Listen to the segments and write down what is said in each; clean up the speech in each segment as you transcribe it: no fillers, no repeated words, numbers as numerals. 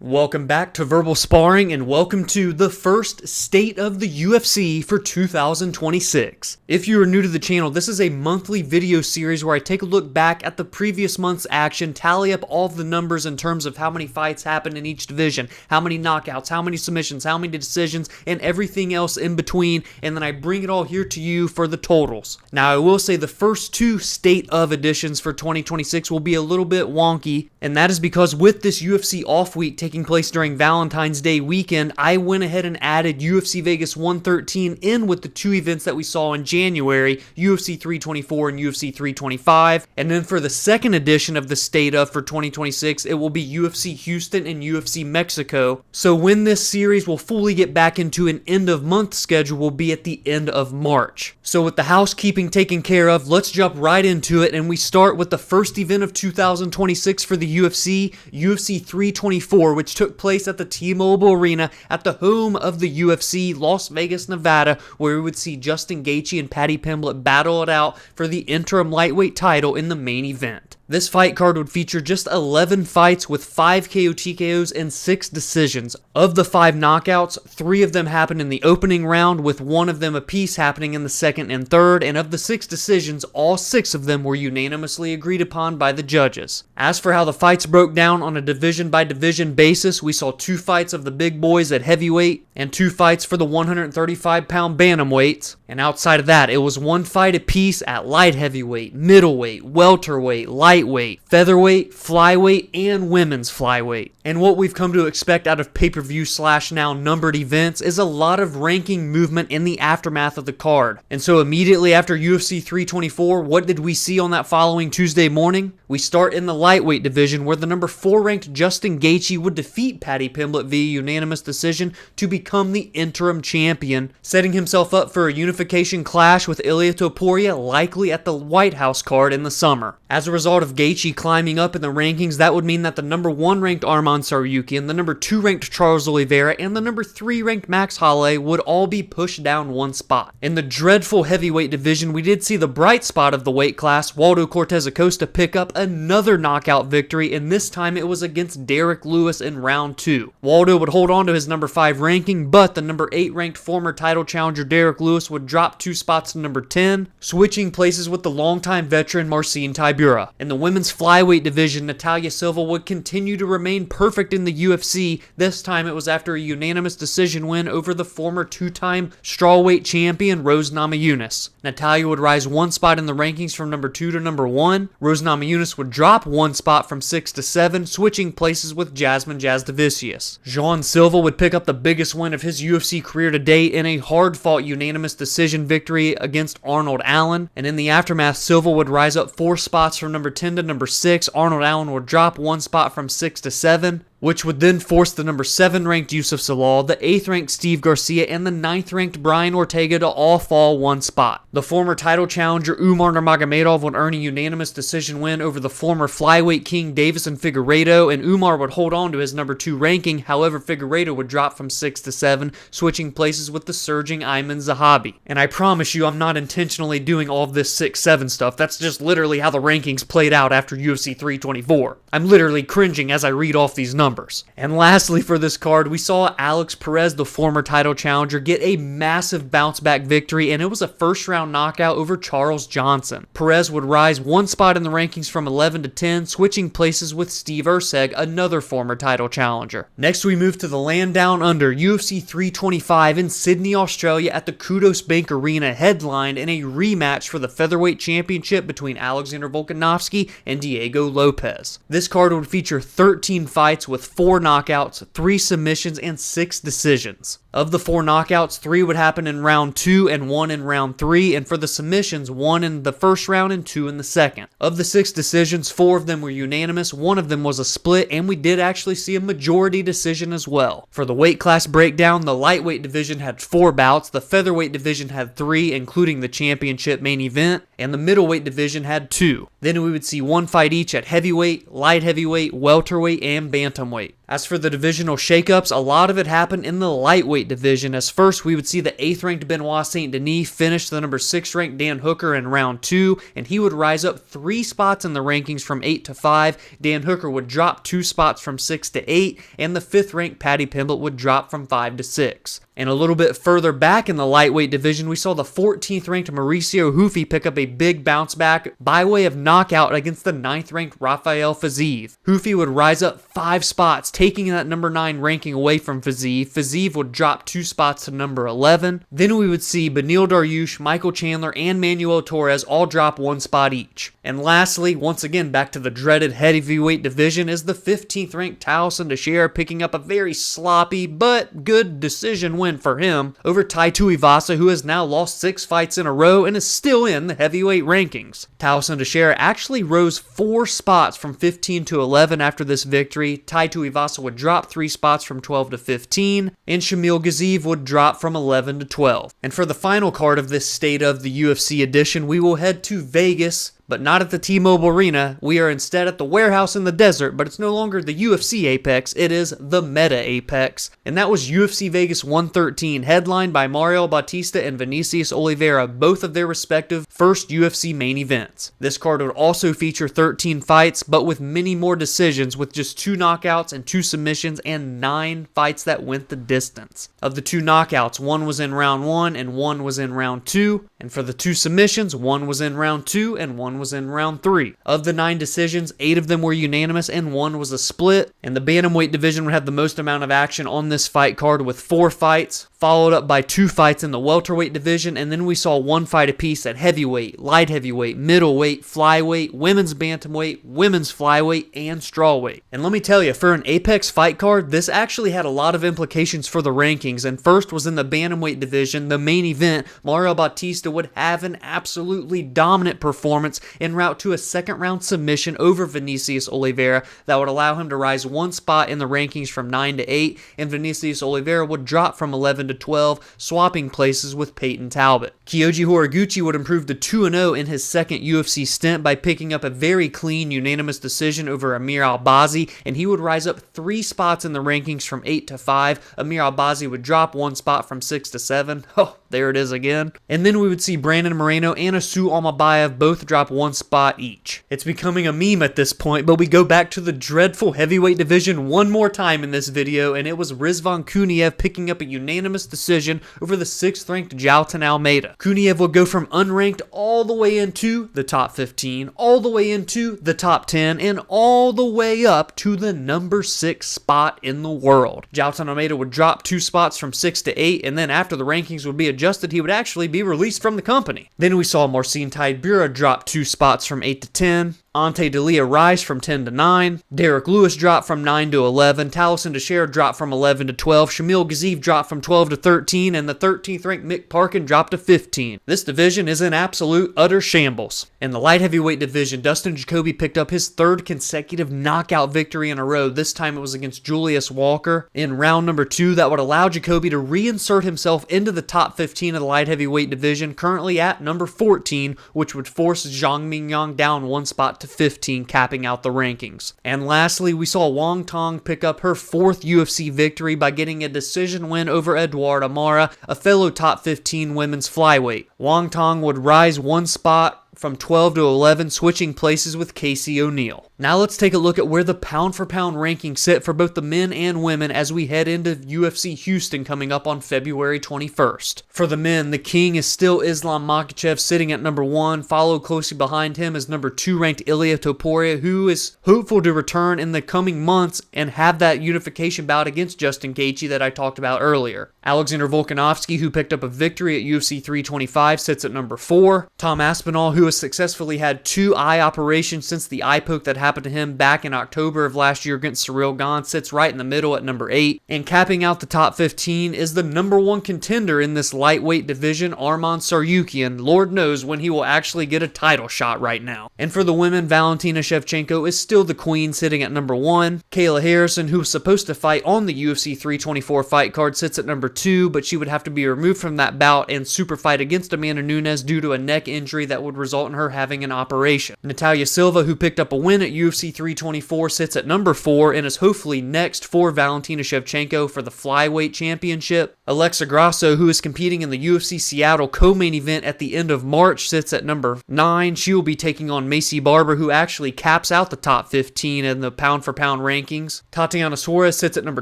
Welcome back to Verbal Sparring and welcome to the first State of the UFC for 2026. If you are new to the channel, this is a monthly video series where I take a look back at the previous month's action, tally up all of the numbers in terms of how many fights happened in each division, how many knockouts, how many submissions, how many decisions, and everything else in between, and then I bring it all here to you for the totals. Now I will say the first two State of editions for 2026 will be a little bit wonky, and that is because with this UFC off week taking place during Valentine's Day weekend, I went ahead and added UFC Vegas 113 in with the two events that we saw in January, UFC 324 and UFC 325. And then for the second edition of the State of for 2026, it will be UFC Houston and UFC Mexico. So when this series will fully get back into an end of month schedule will be at the end of March. So with the housekeeping taken care of, let's jump right into it, and we start with the first event of 2026 for the UFC, UFC 324, which took place at the T-Mobile Arena at the home of the UFC, Las Vegas, Nevada, where we would see Justin Gaethje and Paddy Pimblett battle it out for the interim lightweight title in the main event. This fight card would feature just 11 fights with 5 KO TKOs and 6 decisions. Of the 5 knockouts, 3 of them happened in the opening round, with 1 of them apiece happening in the second and third, and of the 6 decisions, all 6 of them were unanimously agreed upon by the judges. As for how the fights broke down on a division-by-division basis, we saw 2 fights of the big boys at heavyweight, and 2 fights for the 135-pound bantamweights, and outside of that, it was 1 fight apiece at light heavyweight, middleweight, welterweight, lightweight, featherweight, flyweight, and women's flyweight. And what we've come to expect out of pay-per-view / now numbered events is a lot of ranking movement in the aftermath of the card. And so immediately after UFC 324, what did we see on that following Tuesday morning? We start in the lightweight division where the number 4 ranked Justin Gaethje would defeat Paddy Pimblett via unanimous decision to become the interim champion, setting himself up for a unification clash with Ilia Topuria likely at the White House card in the summer. As a result of Gaethje climbing up in the rankings, that would mean that the number 1 ranked Arman Tsarukyan, the number 2 ranked Charles Oliveira, and the number 3 ranked Max Holloway would all be pushed down 1 spot. In the dreadful heavyweight division, we did see the bright spot of the weight class, Waldo Cortez Acosta, pick up another knockout victory, and this time it was against Derek Lewis in round 2. Waldo would hold on to his number 5 ranking, but the number 8 ranked former title challenger Derek Lewis would drop 2 spots to number 10, switching places with the longtime veteran Marcin Tybura. In the women's flyweight division, Natalia Silva would continue to remain perfect in the UFC. This time it was after a unanimous decision win over the former 2-time strawweight champion Rose Namajunas. Natalia would rise 1 spot in the rankings from number 2 to number 1. Rose Namajunas would drop 1 spot from 6 to 7, switching places with Jasmine Jasudavicius. Jean Silva would pick up the biggest win of his UFC career to date in a hard-fought unanimous decision victory against Arnold Allen, and in the aftermath, Silva would rise up 4 spots from number 10 to number 6. Arnold Allen would drop 1 spot from 6 to 7, which would then force the number 7 ranked Yusuf Salal, the 8th ranked Steve Garcia, and the 9th ranked Brian Ortega to all fall 1 spot. The former title challenger Umar Nurmagomedov would earn a unanimous decision win over the former flyweight king Davison Figueiredo, and Umar would hold on to his number 2 ranking. However, Figueiredo would drop from 6 to 7, switching places with the surging Ayman Zahabi. And I promise you, I'm not intentionally doing all of this 6-7 stuff. That's just literally how the rankings played out after UFC 324. I'm literally cringing as I read off these numbers. And lastly for this card, we saw Alex Perez, the former title challenger, get a massive bounce back victory, and it was a first round knockout over Charles Johnson. Perez would rise 1 spot in the rankings from 11 to 10, switching places with Steve Erceg, another former title challenger. Next we move to the land down under, UFC 325 in Sydney, Australia at the Kudos Bank Arena, headlined in a rematch for the featherweight championship between Alexander Volkanovski and Diego Lopez. This card would feature 13 fights with 4 knockouts, 3 submissions, and 6 decisions. Of the 4 knockouts, 3 would happen in round 2 and 1 in round 3, and for the submissions, 1 in the first round and 2 in the second. Of the 6 decisions, 4 of them were unanimous, 1 of them was a split, and we did actually see a majority decision as well. For the weight class breakdown, the lightweight division had 4 bouts, the featherweight division had 3, including the championship main event, and the middleweight division had 2. Then we would see 1 fight each at heavyweight, light heavyweight, welterweight, and bantamweight. As for the divisional shakeups, a lot of it happened in the lightweight division, as first we would see the 8th ranked Benoit Saint Denis finish the number 6 ranked Dan Hooker in round 2, and he would rise up 3 spots in the rankings from 8 to 5. Dan Hooker would drop 2 spots from 6 to 8, and the 5th ranked Paddy Pimblett would drop from 5 to 6. And a little bit further back in the lightweight division, we saw the 14th ranked Mauricio Hufi pick up a big bounce back by way of knockout against the 9th ranked Rafael Fiziev. Hufi would rise up 5 spots, taking that number 9 ranking away from Fiziev. Fiziev would drop 2 spots to number 11. Then we would see Beneil Dariush, Michael Chandler, and Manuel Torres all drop 1 spot each. And lastly, once again back to the dreaded heavyweight division, is the 15th ranked Towson Teixeira picking up a very sloppy but good decision win for him over Tai Tuivasa, who has now lost 6 fights in a row and is still in the heavyweight rankings. Towson Teixeira actually rose 4 spots from 15 to 11 after this victory. Tai Tuivasa would drop 3 spots from 12 to 15, and Shamil Gaziev would drop from 11 to 12. And for the final card of this State of the UFC edition, we will head to Vegas, but not at the T-Mobile Arena. We are instead at the warehouse in the desert, but it's no longer the UFC Apex, it is the Meta Apex. And that was UFC Vegas 113, headlined by Mario Bautista and Vinicius Oliveira, both of their respective first UFC main events. This card would also feature 13 fights, but with many more decisions, with just 2 knockouts and 2 submissions and 9 fights that went the distance. Of the 2 knockouts, 1 was in round 1 and 1 was in round 2. And for the 2 submissions, 1 was in round 2 and 1 was in round 3. Of the 9 decisions, 8 of them were unanimous and 1 was a split. And the bantamweight division would have the most amount of action on this fight card with 4 fights, followed up by 2 fights in the welterweight division, and then we saw 1 fight apiece at heavyweight, light heavyweight, middleweight, flyweight, women's bantamweight, women's flyweight, and strawweight. And let me tell you, for an Apex fight card, this actually had a lot of implications for the rankings, and first was in the bantamweight division, the main event. Mario Bautista would have an absolutely dominant performance en route to a second round submission over Vinicius Oliveira that would allow him to rise 1 spot in the rankings from 9 to 8, and Vinicius Oliveira would drop from 11 to 12, swapping places with Peyton Talbot. Kyoji Horiguchi would improve to 2-0 in his second UFC stint by picking up a very clean unanimous decision over Amir Albazi, and he would rise up 3 spots in the rankings from 8 to 5. Amir Albazi would drop 1 spot from 6 to 7. Oh, there it is again. And then we would see Brandon Moreno and Asu Almabayev both drop 1 spot each. It's becoming a meme at this point, but we go back to the dreadful heavyweight division one more time in this video, and it was Rizvan Kuniev picking up a unanimous decision over the 6th ranked Jailton Almeida. Kuniev would go from unranked all the way into the top 15, all the way into the top 10, and all the way up to the number 6 spot in the world. Jailton Almeida would drop 2 spots from 6 to 8, and then after the rankings would be adjusted, he would actually be released from the company. Then we saw Marcin Tybura drop 2 spots from 8 to 10. Ante Delia rise from 10 to 9. Derek Lewis dropped from 9 to 11. Towson Teixeira dropped from 11 to 12. Shamil Gaziev dropped from 12 to 13. And the 13th ranked Mick Parkin dropped to 15. This division is in absolute utter shambles. In the light heavyweight division, Dustin Jacoby picked up his 3rd consecutive knockout victory in a row. This time it was against Julius Walker in round number 2 that would allow Jacoby to reinsert himself into the top 15 of the light heavyweight division, currently at number 14, which would force Zhang Mingyang down 1 spot to 15, capping out the rankings. And lastly, we saw Wang Tong pick up her 4th UFC victory by getting a decision win over Eduard Amara, a fellow top 15 women's flyweight. Wang Tong would rise 1 spot from 12 to 11, switching places with Casey O'Neill. Now let's take a look at where the pound-for-pound rankings sit for both the men and women as we head into UFC Houston coming up on February 21st. For the men, the king is still Islam Makhachev sitting at number 1. Followed closely behind him is number 2 ranked Ilia Topuria, who is hopeful to return in the coming months and have that unification bout against Justin Gaethje that I talked about earlier. Alexander Volkanovski, who picked up a victory at UFC 325, sits at number 4. Tom Aspinall, who has successfully had 2 eye operations since the eye poke that happened to him back in October of last year against Cyril Gane, sits right in the middle at number 8. And capping out the top 15 is the number 1 contender in this lightweight division, Arman Tsarukyan. Lord knows when he will actually get a title shot right now. And for the women, Valentina Shevchenko is still the queen, sitting at number 1. Kayla Harrison, who was supposed to fight on the UFC 324 fight card, sits at number 2, but she would have to be removed from that bout and super fight against Amanda Nunes due to a neck injury that would result in her having an operation. Natalia Silva, who picked up a win at UFC 324 sits at number 4 and is hopefully next for Valentina Shevchenko for the flyweight championship. Alexa Grasso, who is competing in the UFC Seattle co-main event at the end of March, sits at number 9. She will be taking on Macy Barber, who actually caps out the top 15 in the pound-for-pound rankings. Tatiana Suarez sits at number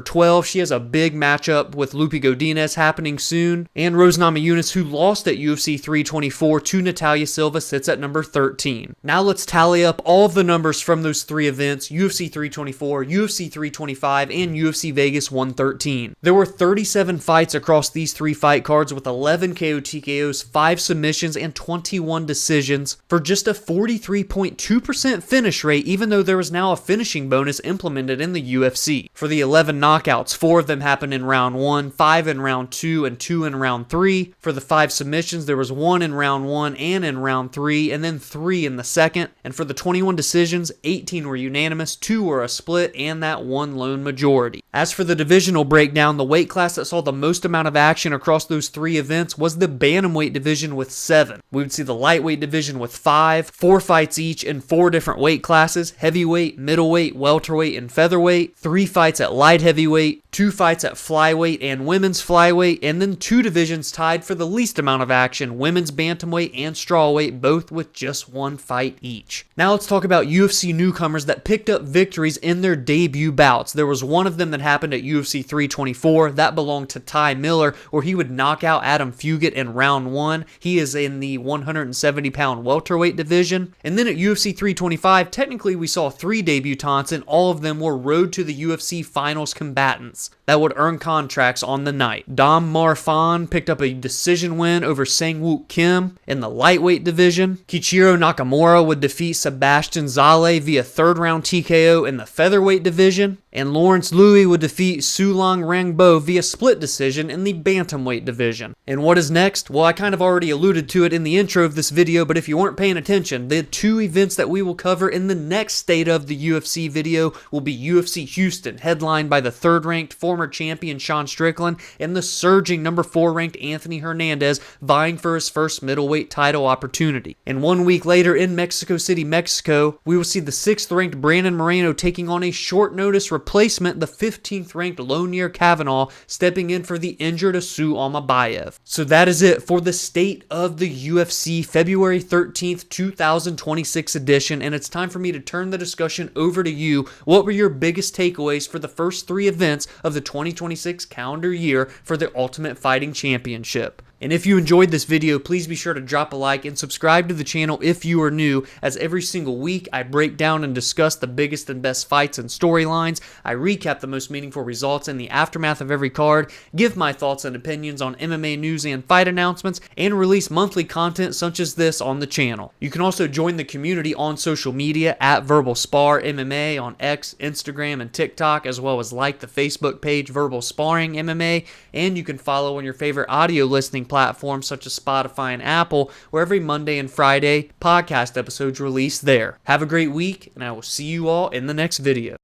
12. She has a big matchup with Lupi Godinez happening soon. And Rose Namajunas, who lost at UFC 324 to Natalia Silva, sits at number 13. Now let's tally up all of the numbers from those 3 events: UFC 324, UFC 325, and UFC Vegas 113. There were 37 fights across these 3 fight cards with 11 KO TKOs, 5 submissions, and 21 decisions for just a 43.2% finish rate, even though there was now a finishing bonus implemented in the UFC. For the 11 knockouts, 4 of them happened in round 1, 5 in round 2, and 2 in round 3. For the 5 submissions, there was 1 in round 1 and in round 3, and then 3 in the second. And for the 21 decisions, 18 were unanimous, 2 were a split, and that 1 lone majority. As for the divisional breakdown, the weight class that saw the most amount of action across those 3 events was the bantamweight division with 7. We would see the lightweight division with 5, 4 fights each in 4 different weight classes: heavyweight, middleweight, welterweight, and featherweight, 3 fights at light heavyweight, 2 fights at flyweight and women's flyweight, and then 2 divisions tied for the least amount of action: women's bantamweight and strawweight, both with just 1 fight each. Now let's talk about UFC newcomers that picked up victories in their debut bouts. There was one of them that happened at UFC 324. That belonged to Ty Miller, where he would knock out Adam Fugit in round 1. He is in the 170-pound welterweight division. And then at UFC 325, technically we saw 3 debutantes, and all of them were road to the UFC finals combatants that would earn contracts on the night. Dom Marfan picked up a decision win over Sang-Wook Kim in the lightweight division. Kichiro Nakamura would defeat Sebastian Zale via 3rd-round TKO in the featherweight division. And Lawrence Louis would defeat Sulang Rangbo via split decision in the bantamweight division. And what is next? Well, I kind of already alluded to it in the intro of this video, but if you weren't paying attention, the 2 events that we will cover in the next State of the UFC video will be UFC Houston, headlined by the 3rd-ranked former champion Sean Strickland and the surging number 4-ranked Anthony Hernandez, vying for his first middleweight title opportunity. And 1 week later in Mexico City, Mexico, we will see the 6th-ranked Brandon Moreno taking on a short-notice replacement, the 15th-ranked Lonier Kavanaugh, stepping in for the injured Asu Almabayev. So that is it for the State of the UFC February 13th, 2026 edition, and it's time for me to turn the discussion over to you. What were your biggest takeaways for the first 3 events of the 2026 calendar year for the Ultimate Fighting Championship? And if you enjoyed this video, please be sure to drop a like and subscribe to the channel if you are new, as every single week I break down and discuss the biggest and best fights and storylines. I recap the most meaningful results in the aftermath of every card, give my thoughts and opinions on MMA news and fight announcements, and release monthly content such as this on the channel. You can also join the community on social media at Verbal Spar MMA on X, Instagram, and TikTok, as well as like the Facebook page Verbal Sparring MMA, and you can follow on your favorite audio listening platforms such as Spotify and Apple, where every Monday and Friday podcast episodes release there. Have a great week, and I will see you all in the next video.